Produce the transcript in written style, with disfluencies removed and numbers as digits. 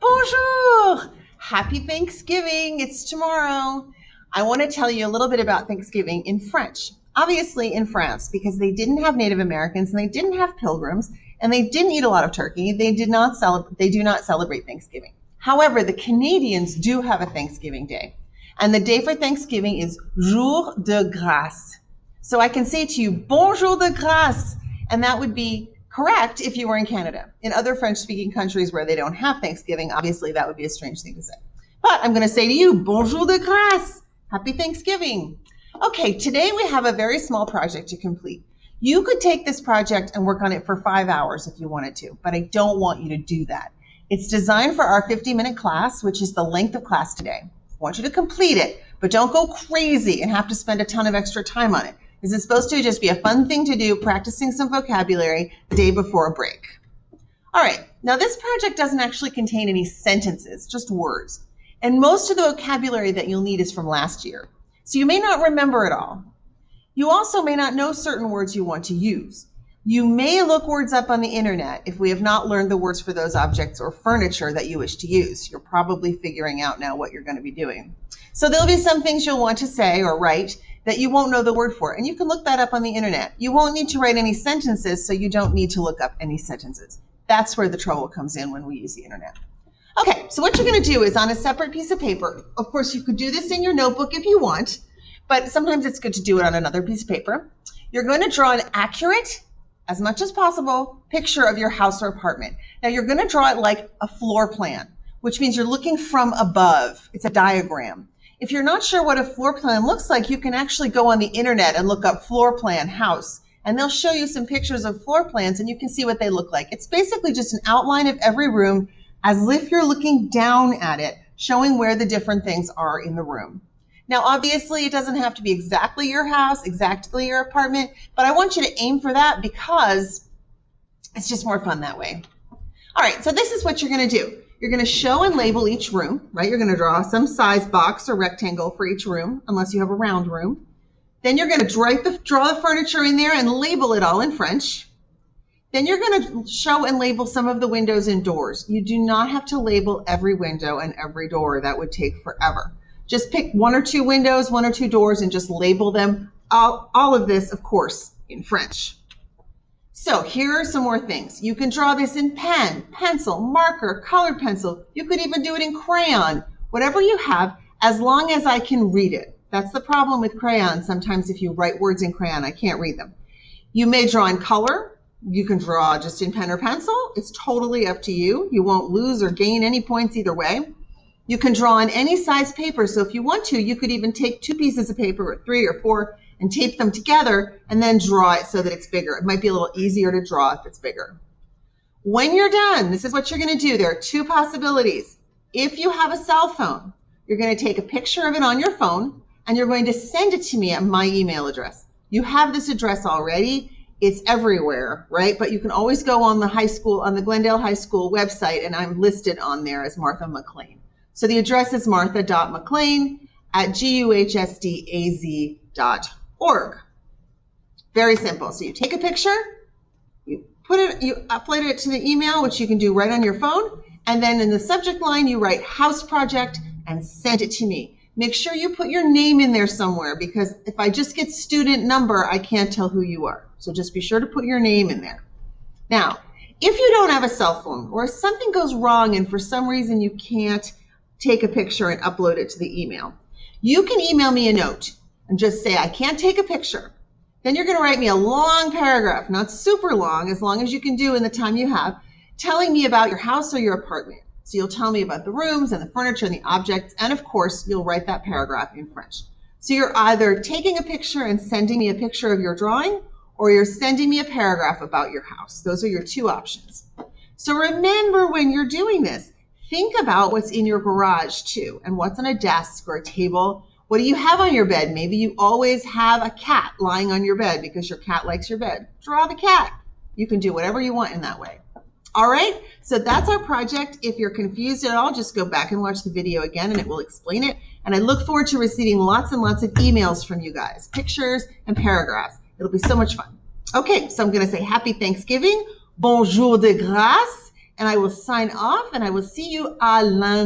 Bonjour! Happy Thanksgiving. It's tomorrow. I want to tell you a little bit about Thanksgiving in French. Obviously in France, because they didn't have Native Americans and they didn't have pilgrims and they didn't eat a lot of turkey. They do not celebrate Thanksgiving. However, the Canadians do have a Thanksgiving day. And the day for Thanksgiving is Jour de Grâce. So I can say to you, Bonjour de Grâce, and that would be correct if you were in Canada. In other French-speaking countries where they don't have Thanksgiving, obviously that would be a strange thing to say. But I'm going to say to you, Bonjour de Grâce, Happy Thanksgiving. Okay, today we have a very small project to complete. You could take this project and work on it for 5 hours if you wanted to, but I don't want you to do that. It's designed for our 50-minute class, which is the length of class today. I want you to complete it, but don't go crazy and have to spend a ton of extra time on it. This is supposed to just be a fun thing to do, practicing some vocabulary the day before a break. All right, now this project doesn't actually contain any sentences, just words. And most of the vocabulary that you'll need is from last year. So you may not remember it all. You also may not know certain words you want to use. You may look words up on the internet if we have not learned the words for those objects or furniture that you wish to use. You're probably figuring out now what you're going to be doing. So there'll be some things you'll want to say or write that you won't know the word for, and you can look that up on the internet. You won't need to write any sentences, so you don't need to look up any sentences. That's where the trouble comes in when we use the internet. Okay, so what you're going to do is on a separate piece of paper, of course you could do this in your notebook if you want, but sometimes it's good to do it on another piece of paper. You're going to draw an accurate, as much as possible, picture of your house or apartment. Now you're going to draw it like a floor plan, which means you're looking from above. It's a diagram. If you're not sure what a floor plan looks like, you can actually go on the internet and look up floor plan house, and they'll show you some pictures of floor plans and you can see what they look like. It's basically just an outline of every room as if you're looking down at it, showing where the different things are in the room. Now, obviously, it doesn't have to be exactly your house, exactly your apartment, but I want you to aim for that because it's just more fun that way. All right, so this is what you're going to do. You're going to show and label each room, right? You're going to draw some size box or rectangle for each room, unless you have a round room. Then you're going to draw the furniture in there and label it all in French. Then you're going to show and label some of the windows and doors. You do not have to label every window and every door. That would take forever. Just pick 1 or 2 windows, 1 or 2 doors, and just label them. All of this, of course, in French. So here are some more things. You can draw this in pen, pencil, marker, colored pencil. You could even do it in crayon, whatever you have, as long as I can read it. That's the problem with crayon. Sometimes if you write words in crayon, I can't read them. You may draw in color. You can draw just in pen or pencil. It's totally up to you. You won't lose or gain any points either way. You can draw on any size paper. So if you want to, you could even take 2 pieces of paper or 3 or 4 and tape them together and then draw it so that it's bigger. It might be a little easier to draw if it's bigger. When you're done, this is what you're going to do. There are 2 possibilities. If you have a cell phone, you're going to take a picture of it on your phone and you're going to send it to me at my email address. You have this address already. It's everywhere, right? But you can always go on the Glendale High School website, and I'm listed on there as Martha McLean. So the address is martha.mclean@guhsdaz.org. Very simple. So you take a picture, you upload it to the email, which you can do right on your phone, and then in the subject line you write house project and send it to me. Make sure you put your name in there somewhere, because if I just get student number, I can't tell who you are. So just be sure to put your name in there. Now, if you don't have a cell phone or if something goes wrong and for some reason you can't take a picture and upload it to the email, you can email me a note and just say, I can't take a picture. Then you're going to write me a long paragraph, not super long as you can do in the time you have, telling me about your house or your apartment. So you'll tell me about the rooms and the furniture and the objects, and of course, you'll write that paragraph in French. So you're either taking a picture and sending me a picture of your drawing, or you're sending me a paragraph about your house. Those are your 2 options. So remember, when you're doing this, think about what's in your garage too, and what's on a desk or a table. What do you have on your bed? Maybe you always have a cat lying on your bed because your cat likes your bed. Draw the cat. You can do whatever you want in that way. All right, so that's our project. If you're confused at all, just go back and watch the video again and it will explain it. And I look forward to receiving lots and lots of emails from you guys, pictures and paragraphs. It'll be so much fun. Okay, so I'm going to say Happy Thanksgiving, Bonjour de Grâce, and I will sign off, and I will see you à lundi.